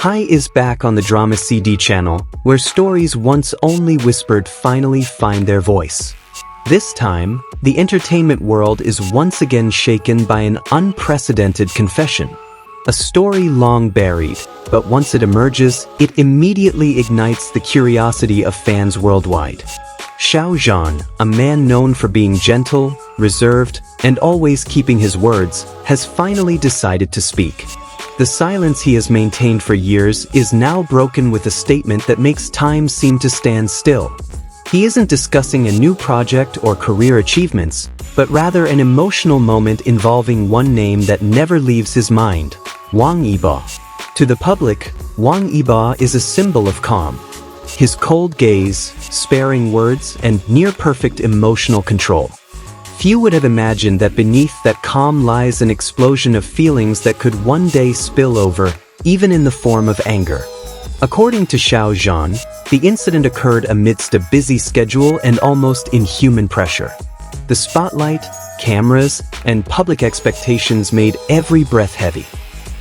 Hi is back on the Drama CD channel, where stories once only whispered finally find their voice. This time, the entertainment world is once again shaken by an unprecedented confession. A story long buried, but once it emerges, it immediately ignites the curiosity of fans worldwide. Xiao Zhan, a man known for being gentle, reserved, and always keeping his words, has finally decided to speak. The silence he has maintained for years is now broken with a statement that makes time seem to stand still. He isn't discussing a new project or career achievements, but rather an emotional moment involving one name that never leaves his mind: Wang Yibo. To the public, Wang Yibo is a symbol of calm. His cold gaze, sparing words, and near-perfect emotional control. Few would have imagined that beneath that calm lies an explosion of feelings that could one day spill over, even in the form of anger. According to Xiao Zhan, the incident occurred amidst a busy schedule and almost inhuman pressure. The spotlight, cameras, and public expectations made every breath heavy.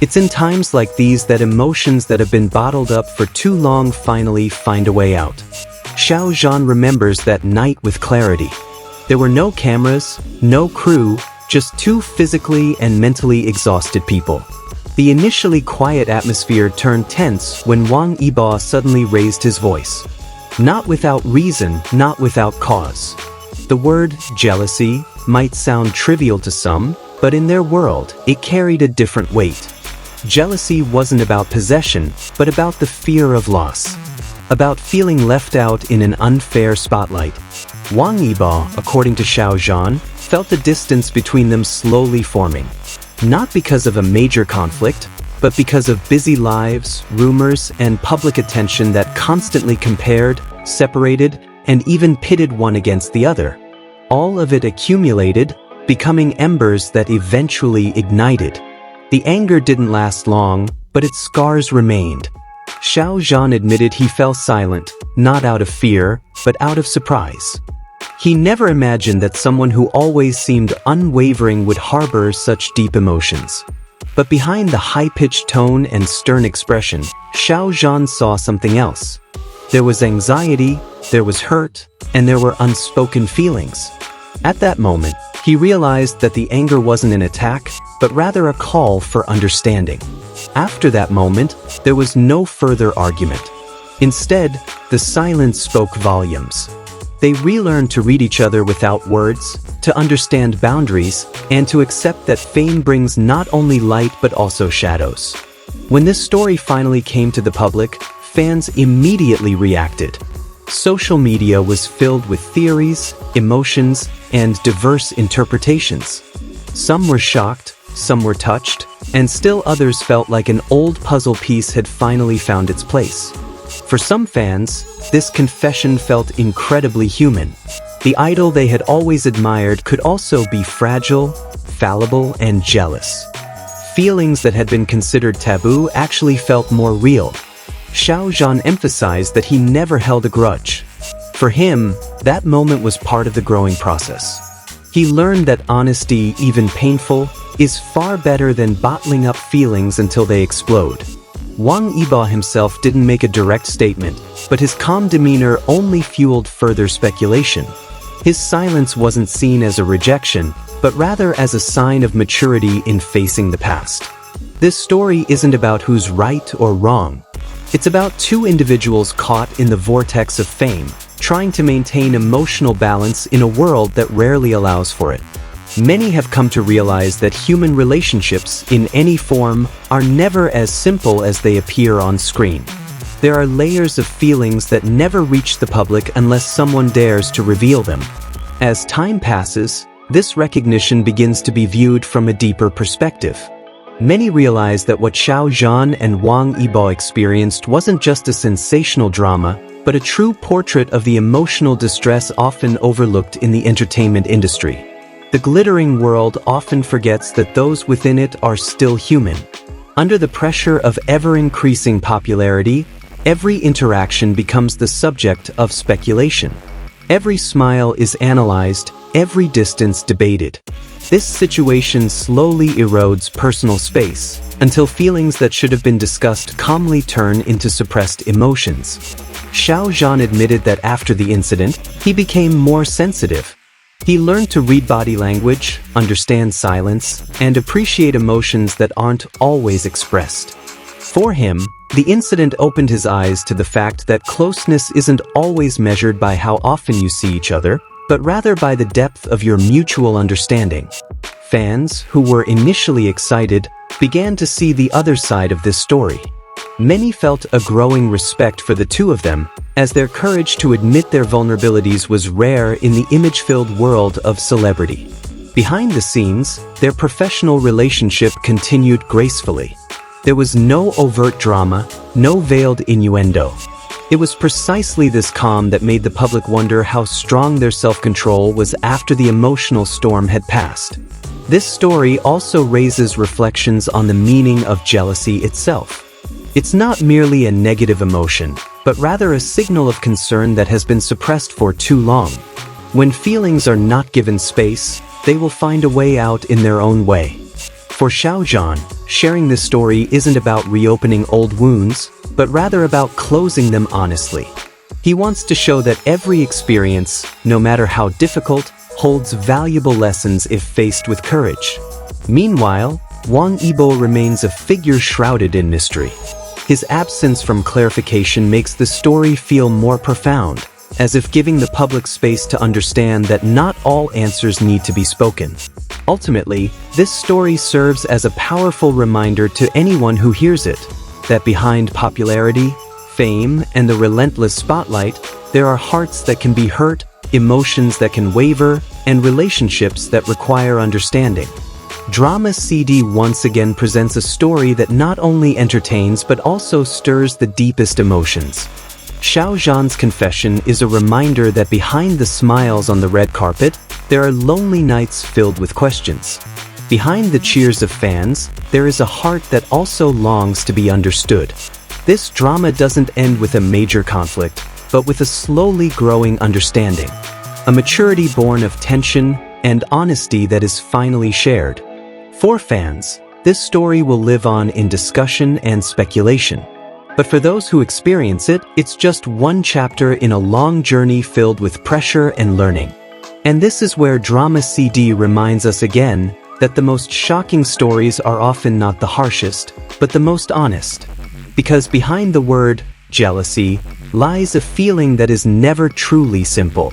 It's in times like these that emotions that have been bottled up for too long finally find a way out. Xiao Zhan remembers that night with clarity. There were no cameras, no crew, just two physically and mentally exhausted people. The initially quiet atmosphere turned tense when Wang Yibo suddenly raised his voice. Not without reason, not without cause. The word jealousy might sound trivial to some, but in their world, it carried a different weight. Jealousy wasn't about possession, but about the fear of loss. About feeling left out in an unfair spotlight. Wang Yibo, according to Xiao Zhan, felt the distance between them slowly forming. Not because of a major conflict, but because of busy lives, rumors, and public attention that constantly compared, separated, and even pitted one against the other. All of it accumulated, becoming embers that eventually ignited. The anger didn't last long, but its scars remained. Xiao Zhan admitted he fell silent, not out of fear, but out of surprise. He never imagined that someone who always seemed unwavering would harbor such deep emotions. But behind the high-pitched tone and stern expression, Xiao Zhan saw something else. There was anxiety, there was hurt, and there were unspoken feelings. At that moment, he realized that the anger wasn't an attack, but rather a call for understanding. After that moment, there was no further argument. Instead, the silence spoke volumes. They relearned to read each other without words, to understand boundaries, and to accept that fame brings not only light but also shadows. When this story finally came to the public, fans immediately reacted. Social media was filled with theories, emotions, and diverse interpretations. Some were shocked, some were touched, and still others felt like an old puzzle piece had finally found its place. For some fans, this confession felt incredibly human. The idol they had always admired could also be fragile, fallible, and jealous. Feelings that had been considered taboo actually felt more real. Xiao Zhan emphasized that he never held a grudge. For him, that moment was part of the growing process. He learned that honesty, even painful, is far better than bottling up feelings until they explode. Wang Yibo himself didn't make a direct statement, but his calm demeanor only fueled further speculation. His silence wasn't seen as a rejection, but rather as a sign of maturity in facing the past. This story isn't about who's right or wrong. It's about two individuals caught in the vortex of fame, trying to maintain emotional balance in a world that rarely allows for it. Many have come to realize that human relationships, in any form, are never as simple as they appear on screen. There are layers of feelings that never reach the public unless someone dares to reveal them. As time passes, this recognition begins to be viewed from a deeper perspective. Many realize that what Xiao Zhan and Wang Yibo experienced wasn't just a sensational drama, but a true portrait of the emotional distress often overlooked in the entertainment industry. The glittering world often forgets that those within it are still human. Under the pressure of ever-increasing popularity, every interaction becomes the subject of speculation. Every smile is analyzed, every distance debated. This situation slowly erodes personal space, until feelings that should have been discussed calmly turn into suppressed emotions. Xiao Zhan admitted that after the incident, he became more sensitive. He learned to read body language, understand silence, and appreciate emotions that aren't always expressed. For him, the incident opened his eyes to the fact that closeness isn't always measured by how often you see each other, but rather by the depth of your mutual understanding. Fans, who were initially excited, began to see the other side of this story. Many felt a growing respect for the two of them, as their courage to admit their vulnerabilities was rare in the image-filled world of celebrity. Behind the scenes, their professional relationship continued gracefully. There was no overt drama, no veiled innuendo. It was precisely this calm that made the public wonder how strong their self-control was after the emotional storm had passed. This story also raises reflections on the meaning of jealousy itself. It's not merely a negative emotion, but rather a signal of concern that has been suppressed for too long. When feelings are not given space, they will find a way out in their own way. For Xiao Zhan, sharing this story isn't about reopening old wounds, but rather about closing them honestly. He wants to show that every experience, no matter how difficult, holds valuable lessons if faced with courage. Meanwhile, Wang Yibo remains a figure shrouded in mystery. His absence from clarification makes the story feel more profound, as if giving the public space to understand that not all answers need to be spoken. Ultimately, this story serves as a powerful reminder to anyone who hears it, that behind popularity, fame, and the relentless spotlight, there are hearts that can be hurt, emotions that can waver, and relationships that require understanding. Drama CD once again presents a story that not only entertains but also stirs the deepest emotions. Xiao Zhan's confession is a reminder that behind the smiles on the red carpet, there are lonely nights filled with questions. Behind the cheers of fans, there is a heart that also longs to be understood. This drama doesn't end with a major conflict, but with a slowly growing understanding. A maturity born of tension and honesty that is finally shared. For fans, this story will live on in discussion and speculation. But for those who experience it, it's just one chapter in a long journey filled with pressure and learning. And this is where Drama CD reminds us again that the most shocking stories are often not the harshest, but the most honest. Because behind the word jealousy lies a feeling that is never truly simple.